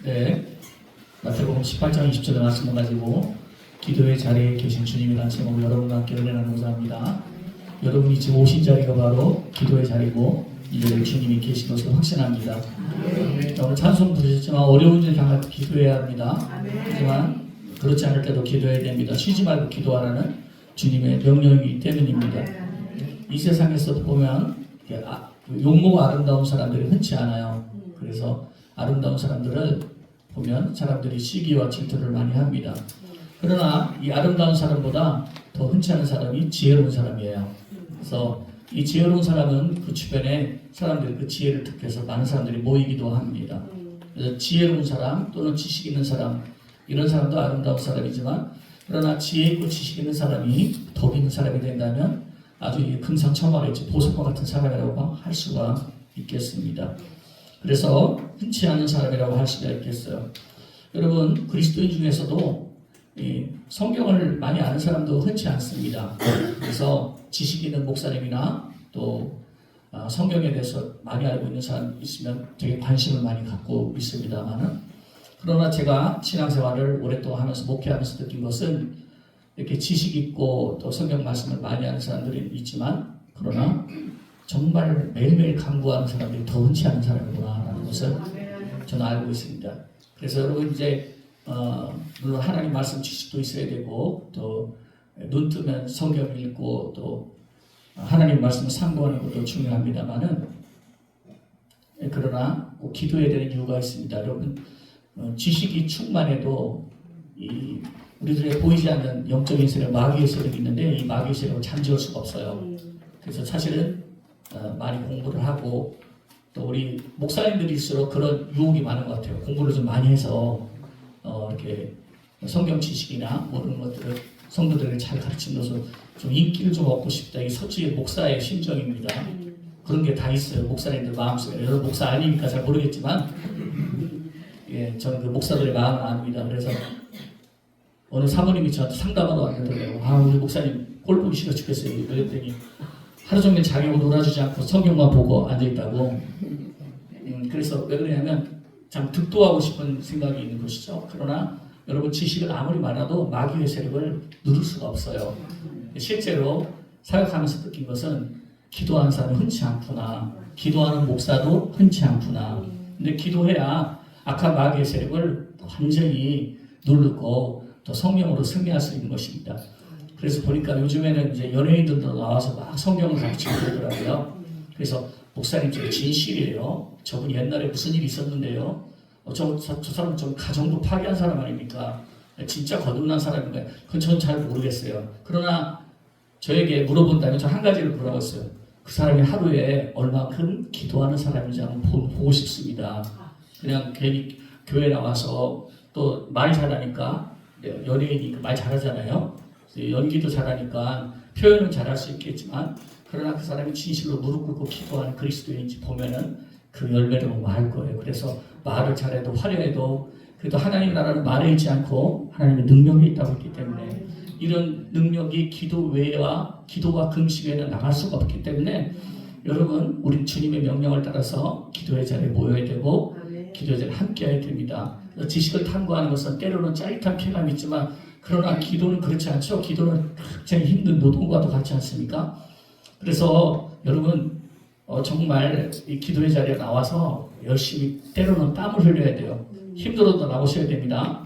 네, 마태복음 18장 20절의 말씀을 가지고 기도의 자리에 계신 주님이라는 제목으로 여러분과 함께 은혜 나누고자 합니다. 여러분이 지금 오신 자리가 바로 기도의 자리고 이제 주님이 계신 것을 확신합니다. 오늘 찬송 부르셨지만 어려운 일 당할 때 기도해야 합니다. 하지만 그렇지 않을 때도 기도해야 됩니다. 쉬지 말고 기도하라는 주님의 명령이기 때문입니다. 이 세상에서 보면 용모가 아름다운 사람들이 흔치 않아요. 그래서 아름다운 사람들을 보면 사람들이 시기와 질투를 많이 합니다. 그러나 이 아름다운 사람보다 더 흔치 않은 사람이 지혜로운 사람이에요. 그래서 이 지혜로운 사람은 그 주변에 사람들이 그 지혜를 득해서 많은 사람들이 모이기도 합니다. 그래서 지혜로운 사람 또는 지식 있는 사람, 이런 사람도 아름다운 사람이지만, 그러나 지혜 있고 지식 있는 사람이 덕 있는 사람이 된다면 아주 금상첨화겠죠. 보석과 같은 사람이라고 할 수가 있겠습니다. 그래서 흔치 않은 사람이라고 할 수가 있겠어요. 여러분, 그리스도인 중에서도 성경을 많이 아는 사람도 흔치 않습니다. 그래서 지식 있는 목사님이나 또 성경에 대해서 많이 알고 있는 사람 있으면 되게 관심을 많이 갖고 있습니다만은, 그러나 제가 신앙생활을 오랫동안 하면서 목회하면서 느낀 것은 이렇게 지식 있고 또 성경 말씀을 많이 하는 사람들이 있지만, 그러나 정말 매일매일 강구하는 사람들이 더 흔치 않은 사람이구나라는 것을 저는 알고 있습니다. 그래서 여러분 이제 물론 하나님 말씀 지식도 있어야 되고, 또 눈 뜨면 성경 읽고 또 하나님 말씀을 상고하는 것도 중요합니다만은, 그러나 꼭 기도해야 되는 이유가 있습니다. 여러분, 지식이 충만해도 우리들의 보이지 않는 영적인 세력, 마귀의 세력이 있는데 이 마귀의 세력을 잠재울 수가 없어요. 그래서 사실은 많이 공부를 하고, 또 우리 목사님들일수록 그런 유혹이 많은 것 같아요. 공부를 좀 많이 해서 이렇게 성경 지식이나 모르는 것들을 성도들에게 잘 가르치면서 좀 인기를 좀 얻고 싶다. 이 솔직히 목사의 심정입니다. 그런 게 다 있어요. 목사님들 마음속에. 여러분 목사 아니니까 잘 모르겠지만, 저는 그 목사들의 마음을 압니다. 그래서 어느 사모님이 저한테 상담하러 왔는데요. 우리 목사님 꼴 보기 싫어 죽겠어요. 그랬더니 하루 종일 자기하고 놀아주지 않고 성경만 보고 앉아있다고. 그래서 왜 그러냐면 참 득도하고 싶은 생각이 있는 것이죠. 그러나 여러분, 지식을 아무리 많아도 마귀의 세력을 누를 수가 없어요. 실제로 사역하면서 느낀 것은 기도하는 사람은 흔치 않구나. 기도하는 목사도 흔치 않구나. 근데 기도해야 악한 마귀의 세력을 완전히 누르고 또 성령으로 승리할 수 있는 것입니다. 그래서 보니까 요즘에는 이제 연예인들도 나와서 막 성경을 가르치고 그러더라고요. 그래서 목사님 저 진실이에요. 저분 옛날에 무슨 일이 있었는데요. 저 사람 좀 가정도 파괴한 사람 아닙니까? 진짜 거듭난 사람인가? 그건 저는 잘 모르겠어요. 그러나 저에게 물어본다면 저 한 가지를 물어봤어요. 그 사람이 하루에 얼마큼 기도하는 사람인지 한번 보고 싶습니다. 그냥 괜히 교회 나와서 또 말 잘하니까, 연예인이 말 잘하잖아요. 연기도 잘하니까 표현은 잘할 수 있겠지만, 그러나 그 사람이 진실로 무릎 꿇고 기도하는 그리스도인인지 보면은 그 열매를 보면 알 거예요. 그래서 말을 잘해도 화려해도 그래도 하나님 나라는 말에 있지 않고 하나님의 능력이 있다고 했기 때문에, 이런 능력이 기도 외와 기도와 금식 외에는 나갈 수가 없기 때문에, 여러분, 우리 주님의 명령을 따라서 기도의 자리에 모여야 되고 기도의 자리에 함께해야 됩니다. 지식을 탐구하는 것은 때로는 짜릿한 쾌감이 있지만, 그러나 기도는 그렇지 않죠. 기도는 굉장히 힘든 노동과도 같지 않습니까? 그래서 여러분, 정말 이 기도의 자리에 나와서 열심히 때로는 땀을 흘려야 돼요. 힘들어도 나오셔야 됩니다.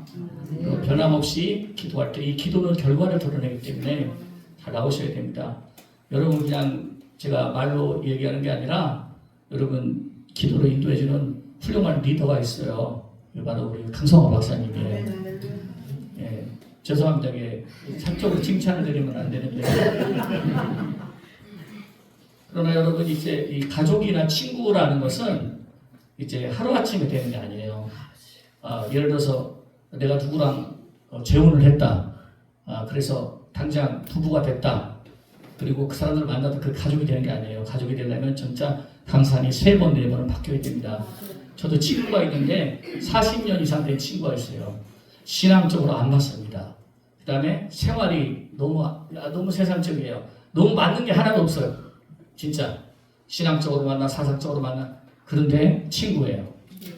변함없이 기도할 때 이 기도는 결과를 드러내기 때문에 다 나오셔야 됩니다. 여러분, 그냥 제가 말로 얘기하는 게 아니라 여러분, 기도로 인도해주는 훌륭한 리더가 있어요. 바로 우리 강성호 박사님이에요. 죄송합니다. 사적으로 칭찬을 드리면 안 되는데. 그러나 여러분, 이제 이 가족이나 친구라는 것은 이제 하루아침에 되는 게 아니에요. 예를 들어서 내가 누구랑 재혼을 했다. 그래서 당장 부부가 됐다. 그리고 그 사람들을 만나도 그 가족이 되는 게 아니에요. 가족이 되려면 진짜 강산이 3번, 4번은 바뀌어야 됩니다. 저도 친구가 있는데 40년 이상 된 친구가 있어요. 신앙적으로 안 맞습니다. 그 다음에 생활이 너무 세상적이에요. 너무 맞는 게 하나도 없어요. 진짜 신앙적으로 만나 사상적으로 만나, 그런데 친구예요.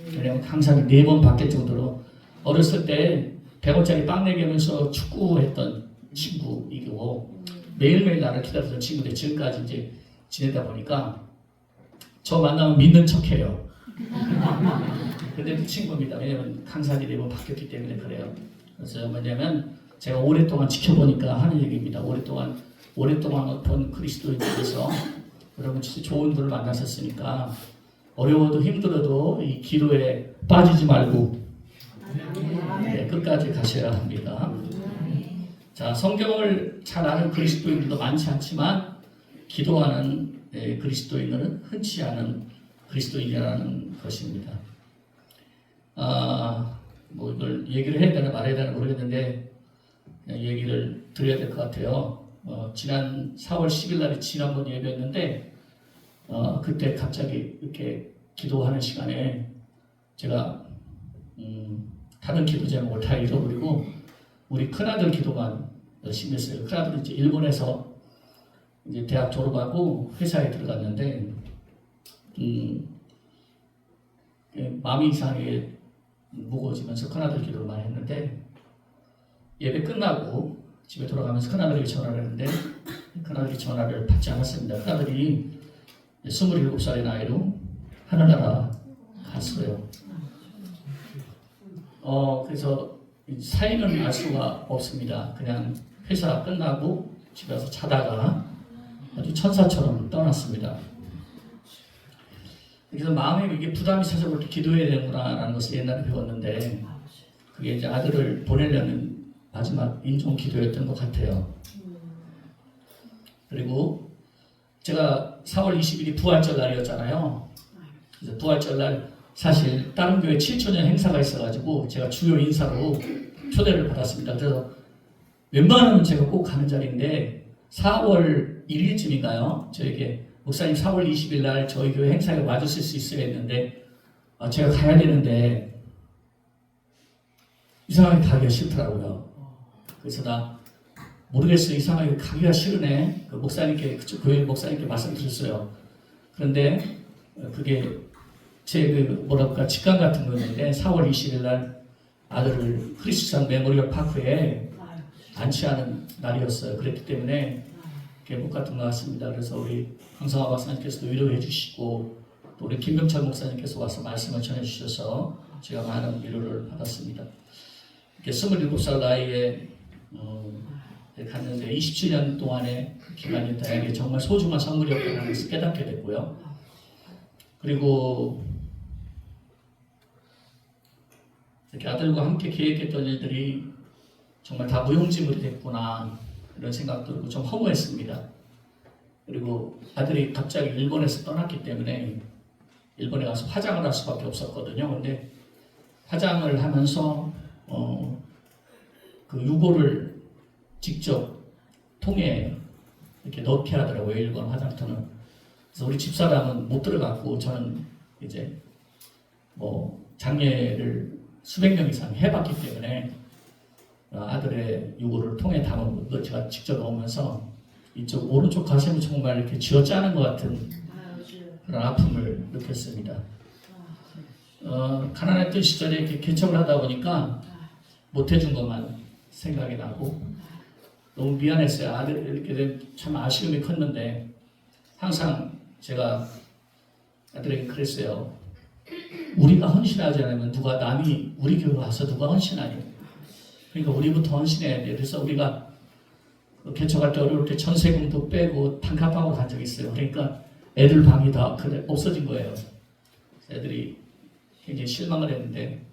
왜냐면 강산이 4번 바뀔 정도로 어렸을 때 100원짜리 빵 내기 하면서 축구했던 친구이고 매일매일 나를 기다렸던 친구인데 지금까지 이제 지내다 보니까 저 만나면 믿는 척해요. 근데도 친구입니다. 왜냐면 강산이 4번 바뀌었기 때문에 그래요. 그래서 뭐냐면 제가 오랫동안 지켜보니까 하는 얘기입니다. 오랫동안 본 그리스도인들에서 여러분 진짜 좋은 분을 만나셨으니까 어려워도 힘들어도 이 기도에 빠지지 말고 네, 끝까지 가셔야 합니다. 자, 성경을 잘 아는 그리스도인들도 많지 않지만 기도하는 그리스도인들은 흔치 않은 그리스도인이라는 것입니다. 뭐 이걸 얘기를 해야 되나 말해야 되나 모르겠는데 그냥 얘기를 드려야 될 것 같아요. 지난 4월 10일 날에 지난번 예배였는데 그때 갑자기 이렇게 기도하는 시간에 제가 다른 기도 제목을 다 잃어버리고 우리 큰아들 기도만 열심히 했어요. 큰아들은 이제 일본에서 이제 대학 졸업하고 회사에 들어갔는데 마음이 이상하게 무거워지면서 큰아들 기도를 많이 했는데 예배 끝나고 집에 돌아가면서 큰아들에게 전화를 했는데 큰아들이 전화를 받지 않았습니다. 큰아들이 27살의 나이로 하늘나라 갔어요. 그래서 사인은 알 수가 없습니다. 그냥 회사 끝나고 집에 와서 자다가 아주 천사처럼 떠났습니다. 그래서 마음에 이게 부담이 있어서 그렇게 기도해야 되는구나라는 것을 옛날에 배웠는데 그게 이제 아들을 보내려는 마지막 인종 기도였던 것 같아요. 그리고 제가 4월 20일이 부활절 날이었잖아요. 그래서 부활절 날 사실 다른 교회 7주년 행사가 있어가지고 제가 주요 인사로 초대를 받았습니다. 그래서 웬만하면 제가 꼭 가는 자리인데 4월 1일쯤인가요? 저에게 목사님 4월 20일 날 저희 교회 행사에 와주실 수 있어야 했는데 제가 가야 되는데 이상하게 가기가 싫더라고요. 그래서 나 모르겠어요. 이상하게 가기가 싫으네. 그 목사님께 그쪽 교회 목사님께 말씀드렸어요. 그런데 그게 제 뭐랄까 직감 같은 거였는데 4월 20일 날 아들을 크리스천 메모리얼 파크에 안치하는 날이었어요. 그랬기 때문에 못 갔던 것 같습니다. 그래서 우리 강성화 박사님께서도 위로해 주시고 또 우리 김병철 목사님께서 와서 말씀을 전해 주셔서 제가 많은 위로를 받았습니다. 이렇게 27살 나이에 갔는데 27년 동안의 기간이 나에게 정말 소중한 선물이었다는 것을 깨닫게 됐고요. 그리고 이렇게 아들과 함께 계획했던 일들이 정말 다 무용지물이 됐구나 이런 생각 들고 좀 허무했습니다. 그리고 아들이 갑자기 일본에서 떠났기 때문에 일본에 가서 화장을 할 수밖에 없었거든요. 근데 화장을 하면서 그 유골을 직접 통에 이렇게 넣게 하더라고요. 일본 화장터는. 그래서 우리 집사람은 못 들어갔고 저는 이제 뭐 장례를 수백 명 이상 해봤기 때문에 아들의 유골을 통에 담은 거 제가 직접 넣으면서 이쪽 오른쪽 가슴이 정말 이렇게 쥐어짜는 것 같은 그런 아픔을 느꼈습니다. 가난했던 시절에 이렇게 개척을 하다 보니까 못해준 것만 생각이 나고 너무 미안했어요. 아들 이렇게 된 참 아쉬움이 컸는데 항상 제가 아들에게 그랬어요. 우리가 헌신하지 않으면 누가 남이 우리 교회 와서 누가 헌신하냐. 그러니까 우리부터 헌신해야 돼. 그래서 우리가 개척할 때 어려울 때 전세금도 빼고 단칸방으로 간 적이 있어요. 그러니까 애들 방이 다 없어진 거예요. 애들이 굉장히 실망을 했는데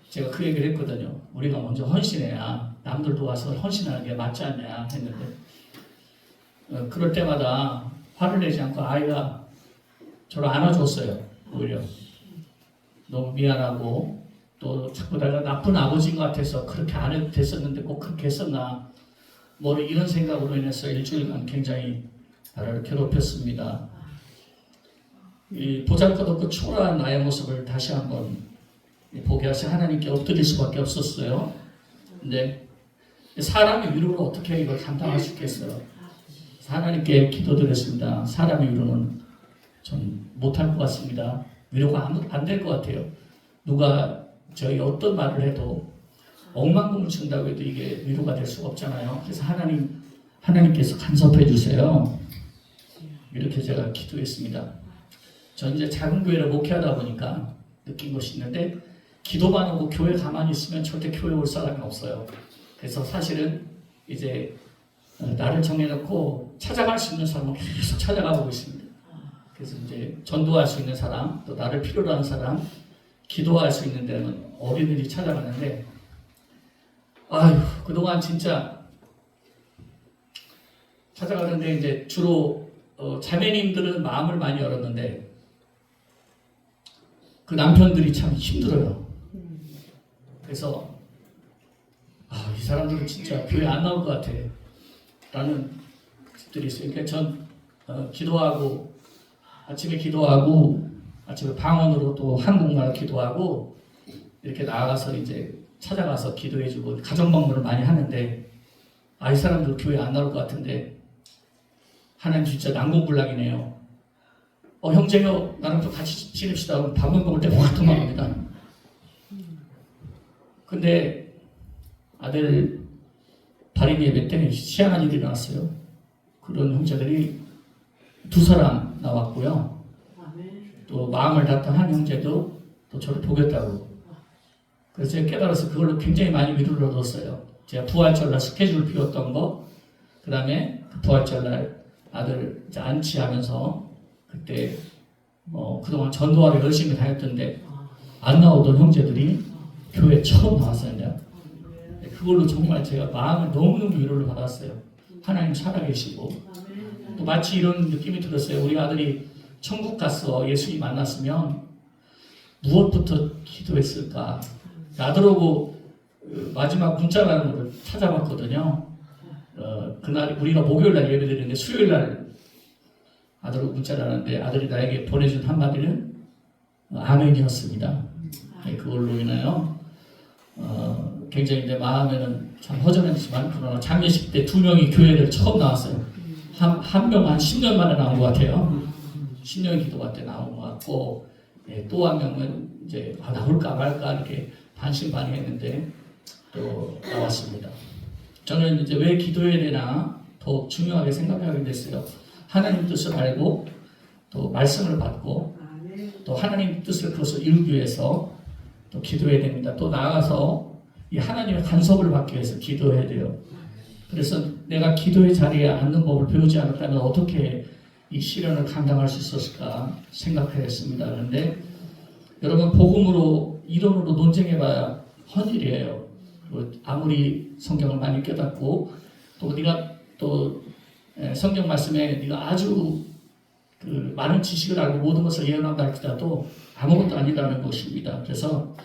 제가 그 얘기를 했거든요. 우리가 먼저 헌신해야 남들도 와서 헌신하는 게 맞지 않냐 했는데 그럴 때마다 화를 내지 않고 아이가 저를 안아줬어요. 오히려 너무 미안하고 또 자꾸 내가 나쁜 아버지인 것 같아서 그렇게 안 해도 됐었는데 꼭 그렇게 했었나 뭐 이런 생각으로 인해서 일주일간 굉장히 나를 괴롭혔습니다. 이 보잘것없고 초라한 나의 모습을 다시 한번 보게 하셔서 하나님께 엎드릴 수밖에 없었어요. 근데 사람의 위로를 어떻게 이걸 감당할 수 있겠어요? 하나님께 기도드렸습니다. 사람의 위로는 좀 못할 것 같습니다. 위로가 안 될 것 같아요. 누가 저희 어떤 말을 해도 억만금을 준다고 해도 이게 위로가 될 수가 없잖아요. 그래서 하나님께서 간섭해 주세요. 이렇게 제가 기도했습니다. 전 이제 작은 교회를 목회하다 보니까 느낀 것이 있는데 기도만 하고 교회 가만히 있으면 절대 교회 올 사람이 없어요. 그래서 사실은 이제 나를 정해놓고 찾아갈 수 있는 사람은 계속 찾아가고 있습니다. 그래서 이제 전도할 수 있는 사람, 또 나를 필요로 하는 사람, 기도할 수 있는 데는 어린이들이 찾아가는데, 아유, 그동안 진짜 찾아가는데 이제 주로 자매님들은 마음을 많이 열었는데 그 남편들이 참 힘들어요. 그래서 이 사람들은 진짜 교회 안 나올 것 같아 라는 집들이 있어요. 그러니까 전 기도하고 아침에 방언으로 또 한국말로 기도하고 이렇게 나가서 이제 찾아가서 기도해주고 가정 방문을 많이 하는데 이 사람들 교회 안 나올 것 같은데 하나님 진짜 난공불락이네요. 형제요 나랑 좀 같이 지냅시다. 밥 먹을 때 확 도망갑니다. 근데 아들 발인 예배 때 희한한 일이 나왔어요. 그런 형제들이 2사람 나왔고요. 또 마음을 닫던 한 형제도 또 저를 보겠다고. 그래서 제가 깨달아서 그걸로 굉장히 많이 위로를 얻었어요. 제가 부활절날 스케줄 비웠던 거, 그 다음에 부활절날 아들 이제 안치하면서 그때 그동안 전도하러 열심히 다녔던데 안 나오던 형제들이 교회 처음 나왔어요. 그걸로 정말 제가 마음을 너무너무 위로를 받았어요. 하나님 살아계시고 또 마치 이런 느낌이 들었어요. 우리 아들이 천국 가서 예수님 만났으면 무엇부터 기도했을까? 나더러고 마지막 문자라는 걸 찾아봤거든요. 그날 우리가 목요일날 예배드리는데 수요일날 아들하고 문자를 하는데 아들이 나에게 보내준 한마디는 아멘이었습니다. 그걸로 인하여 굉장히 내 마음에는 참 허전했지만 그러나 장례식 때 2명이 교회를 처음 나왔어요. 한 명 한 10년 만에 나온 것 같아요. 10년 기도가 때 나온 것 같고 또 한 명은 이제 나올까 말까 이렇게 반신반의했는데 또 나왔습니다. 저는 이제 왜 기도해야 되나 더 중요하게 생각하게 됐어요. 하나님 뜻을 알고 또 말씀을 받고 또 하나님 뜻을 그것을 이루기 위해서 또 기도해야 됩니다. 또 나아가서 이 하나님의 간섭을 받기 위해서 기도해야 돼요. 그래서 내가 기도의 자리에 앉는 법을 배우지 않았다면 어떻게 이 시련을 감당할 수 있었을까 생각하였습니다. 그런데 여러분 복음으로 이론으로 논쟁해봐야 헛일이에요. 아무리 성경을 많이 깨닫고 또 네가 또 성경 말씀에 네가 아주 그 많은 지식을 알고 모든 것을 예언한다 할지라도 아무것도 아니라는 것입니다. 그래서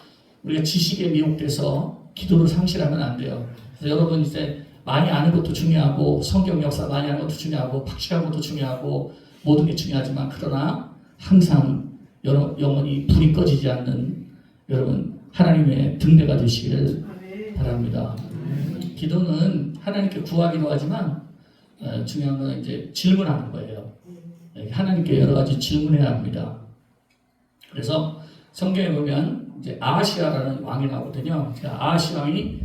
우리가 지식에 미혹돼서 기도를 상실하면 안 돼요. 그래서 여러분 이제 많이 아는 것도 중요하고 성경 역사 많이 아는 것도 중요하고 확실한 것도 중요하고 모든 게 중요하지만 그러나 항상 영원히 불이 꺼지지 않는 여러분 하나님의 등대가 되시기를 바랍니다. 기도는 하나님께 구하기도 하지만 중요한 건 이제 질문하는 거예요. 하나님께 여러 가지 질문해야 합니다. 그래서 성경에 보면 이제 아하시아라는 왕이 나오거든요. 아하시아 왕이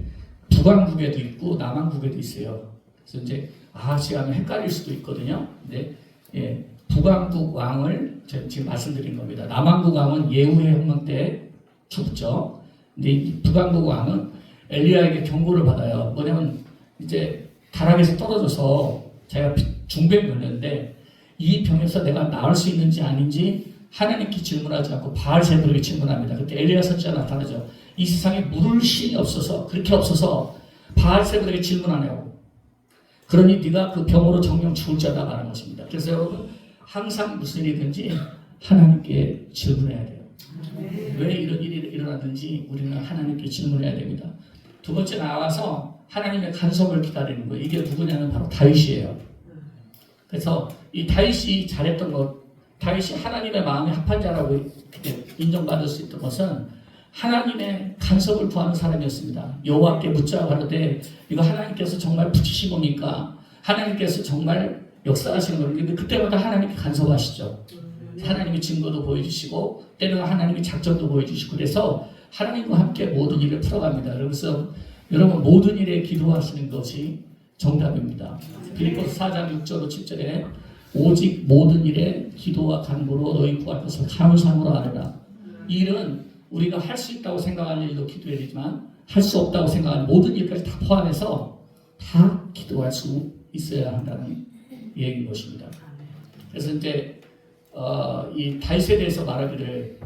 북왕국에도 있고 남왕국에도 있어요. 그래서 이제 아하시아는 헷갈릴 수도 있거든요. 근데 북왕국 왕을 제가 지금 말씀드린 겁니다. 남왕국 왕은 예후의 혁명 때 죽죠. 근데 북왕국 왕은 엘리야에게 경고를 받아요. 뭐냐면 이제 다락에서 떨어져서 자기가 중병이었는데 이 병에서 내가 나을 수 있는지 아닌지 하나님께 질문하지 않고 바알세불에게 질문합니다. 그때 엘리야 선지자 나타나죠. 이 세상에 물을 신이 없어서 그렇게 없어서 바알세불에게 질문하냐고. 그러니 네가 그 병으로 정령 죽을 자다 말하는 것입니다. 그래서 여러분 항상 무슨 일이든지 하나님께 질문해야 돼요. 왜 이런 일이 일어나든지 우리는 하나님께 질문해야 됩니다. 두 번째 나와서 하나님의 간섭을 기다리는 거예요. 이게 누구냐면 바로 다윗이에요. 그래서 이 다윗이 잘했던 것, 다윗이 하나님의 마음에 합한 자라고 인정받을 수 있던 것은 하나님의 간섭을 구하는 사람이었습니다. 여호와께 묻자 가로되 이거 하나님께서 정말 붙이시옵니까? 하나님께서 정말 역사하시는 겁니다. 근데 그때마다 하나님께 간섭하시죠. 하나님의 증거도 보여주시고 때로는 하나님의 작전도 보여주시고 그래서 하나님과 함께 모든 일을 풀어갑니다. 그래서 여러분 모든 일에 기도하시는 것이 정답입니다. 빌립보서 4장 6절 7절에 오직 모든 일에 기도와 간구로 너희 구할 것을 감사함으로 하느라. 이 일은 우리가 할 수 있다고 생각하는 일도 기도해야 되지만 할 수 없다고 생각하는 모든 일까지 다 포함해서 다 기도할 수 있어야 한다는 얘기인 것입니다. 그래서 이제 이 다윗에 대해서 말하기를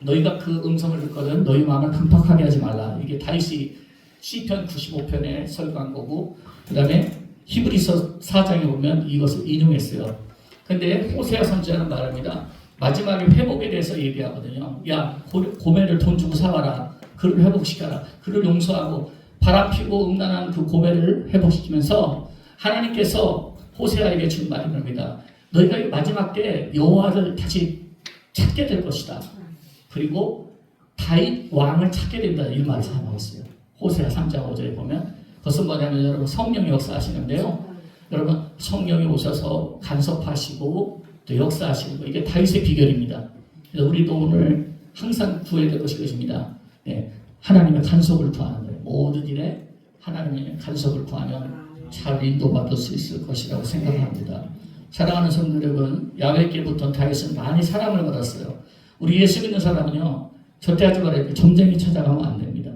너희가 그 음성을 듣거든 너희 마음을 급박하게 하지 말라. 이게 다윗이 시편 95편에 설교한 거고 그 다음에 히브리서 4장에 보면 이것을 인용했어요. 근데 호세아 선지자는 말합니다. 마지막에 회복에 대해서 얘기하거든요. 야 고멜을 돈 주고 사와라. 그를 회복시켜라. 그를 용서하고 바람피고 음란한 그 고멜을 회복시키면서 하나님께서 호세아에게 준 말이 겁니다. 너희가 마지막 때 여호와를 다시 찾게 될 것이다. 그리고 다윗 왕을 찾게 된다. 이 말을 사용했어요. 호세아 3장 5절에 보면 그것은 뭐냐면 여러분 성령이 역사하시는데요. 여러분 성령이 오셔서 간섭하시고 또 역사하시는 거 이게 다윗의 비결입니다. 그래서 우리도 오늘 항상 구해야 될 것입니다. 네, 하나님의 간섭을 구하는 거예요. 모든 일에 하나님의 간섭을 구하면 잘 인도받을 수 있을 것이라고 생각합니다. 사랑하는 성도 여러분, 야훼께부터 다윗은 많이 사랑을 받았어요. 우리 예수 믿는 사람은요, 절대 하지 말아요. 점쟁이 찾아가면 안 됩니다.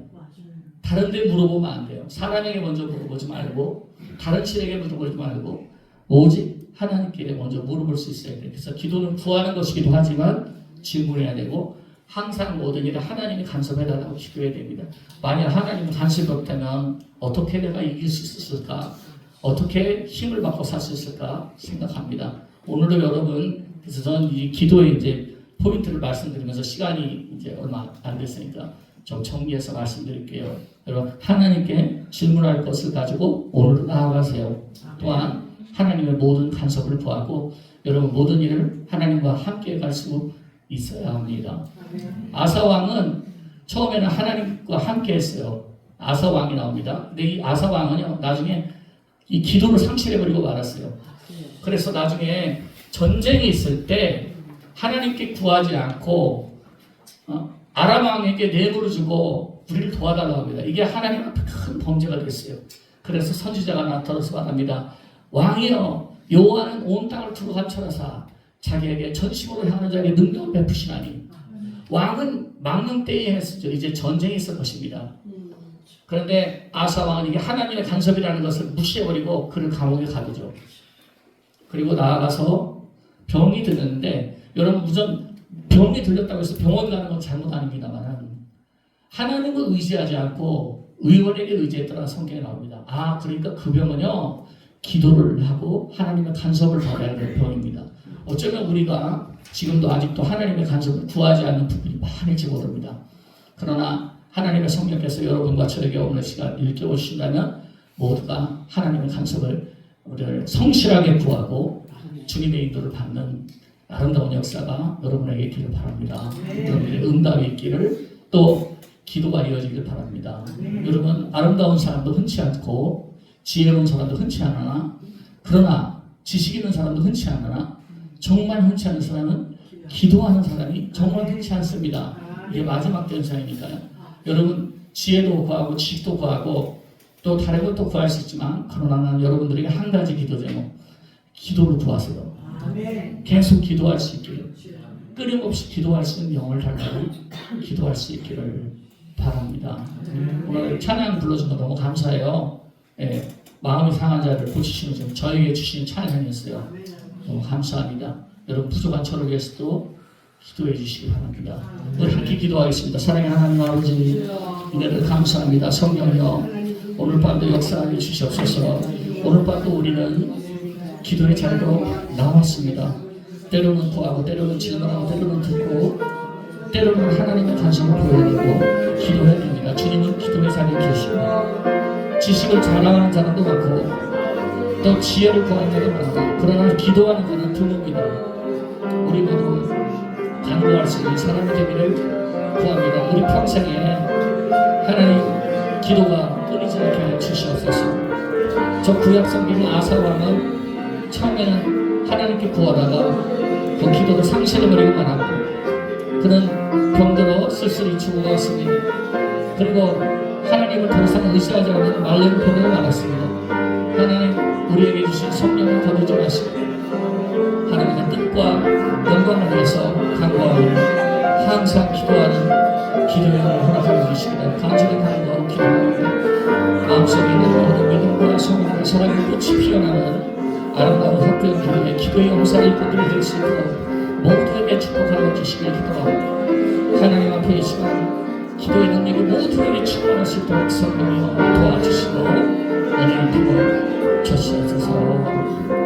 다른 데 물어보면 안 돼요. 사람에게 먼저 물어보지 말고 다른 신에게 물어보지 말고 오직 하나님께 먼저 물어볼 수 있어야 돼요. 그래서 기도는 구하는 것이기도 하지만 질문해야 되고 항상 모든 일에 하나님이 간섭해달라고 기도해야 됩니다. 만약 하나님이 간섭이 없다면 어떻게 내가 이길 수 있을까? 어떻게 힘을 받고 살 수 있을까 생각합니다. 오늘도 여러분 그래서 저는 이 기도의 이제 포인트를 말씀드리면서 시간이 이제 얼마 안 됐으니까 좀 정리해서 말씀드릴게요. 여러분 하나님께 질문할 것을 가지고 오늘 나아가세요. 또한 하나님의 모든 간섭을 구하고 여러분 모든 일을 하나님과 함께 갈 수 있어야 합니다. 아사 왕은 처음에는 하나님과 함께 했어요. 아사 왕이 나옵니다. 근데 이 아사 왕은요 나중에 이 기도를 상실해버리고 말았어요. 그래서 나중에 전쟁이 있을 때 하나님께 구하지 않고 아람 왕에게 뇌물을 주고 우리를 도와달라고 합니다. 이게 하나님 앞에 큰 범죄가 됐어요. 그래서 선지자가 나타나서 말합니다. 왕이여 여호와는 온 땅을 두루 감찰하사 자기에게 전심으로 향하는 자에게 능력을 베푸시나니 왕은 망령 때에 했었죠. 이제 전쟁이 있을 것입니다. 그런데 아사 왕은 이게 하나님의 간섭이라는 것을 무시해버리고 그를 감옥에 가두죠. 그리고 나아가서 병이 들렸는데 여러분 우선 병이 들렸다고 해서 병원 가는 건 잘못 아닙니다만 하나님을 의지하지 않고 의원에게 의지했더라 성경에 나옵니다. 그러니까 그 병은요 기도를 하고 하나님의 간섭을 받아야 될 병입니다. 어쩌면 우리가 지금도 아직도 하나님의 간섭을 구하지 않는 부분이 많을지 모릅니다. 그러나 하나님의 성령께서 여러분과 저에게 오늘 시간 일깨워주신다면 모두가 하나님의 간섭을 우리를 성실하게 구하고 주님의 인도를 받는 아름다운 역사가 여러분에게 있기를 바랍니다. 여러분의 응답이 있기를 또 기도가 이어지길 바랍니다. 여러분 아름다운 사람도 흔치 않고 지혜로운 사람도 흔치 않으나 그러나 지식 있는 사람도 흔치 않으나 정말 흔치 않은 사람은 기도하는 사람이 정말 흔치 않습니다. 이게 마지막 전사이니까요. 여러분 지혜도 구하고 지식도 구하고 또 다른 것도 구할 수 있지만 그러나 나는 여러분들에게 한 가지 기도 제목 기도를 구하세요. 계속 기도할 수 있기를 끊임없이 기도할 수 있는 영을 달라고 기도할 수 있기를 바랍니다. 오늘 찬양 불러준 거 너무 감사해요. 예, 마음이 상한 자를 고치시는 점 저에게 주시는 찬양이었어요. 너무 감사합니다. 여러분 부족한 저를 위해서도 기도해 주시기 바랍니다. 우리 함께 기도하겠습니다. 사랑의 하나님 아버지 은혜를 감사합니다. 성령이여 오늘 밤도 역사하여 주시옵소서. 오늘 밤도 우리는 기도의 자리로 나왔습니다. 때로는 구하고 때로는 질문하고 때로는 듣고 때로는 하나님의 간섭을 보여드리고 기도해야 됩니다. 주님은 기도의 자리에 계시고 지식을 자랑하는 사람도 많고 또 지혜를 구하는 자도 많고 그러나 기도하는 자는 드뭅니다. 우리 모두 간구할 수 있는 사람이 되기를 구합니다. 우리 평생에 하나님 기도가 끊이지 않게 하여 주시옵소서. 저 구약 성경의 아사 왕은 처음에는 하나님께 구하다가 그 기도도 상실해버리고 많았고 그는 병들어 쓸쓸히 죽어갔습니다. 그리고 하나님을 더 이상 의지하지 않는 말년 병으로 많았습니다. 하나님 우리에게 주신 성령을 거두지 마시고 하나님의 뜻과 영광을 위해서 간구하고 항상 기도하는 기도의 힘을 허락하여 주시기를 간절히 간구하고 기도합니다. 마음속에 있는 모든 믿음과 소망과 사랑의 꽃이 피어나는 아름다운 학교의 기도에 기도의 용사의 꽃들이 될 수 있도록 모두에게 축복하여 주시길 기도하고 하나님 앞에 이 시간 기도의 능력이 모두에게 충만할 수 있도록 성령이여 도와주시고 은혜를 주시옵소서.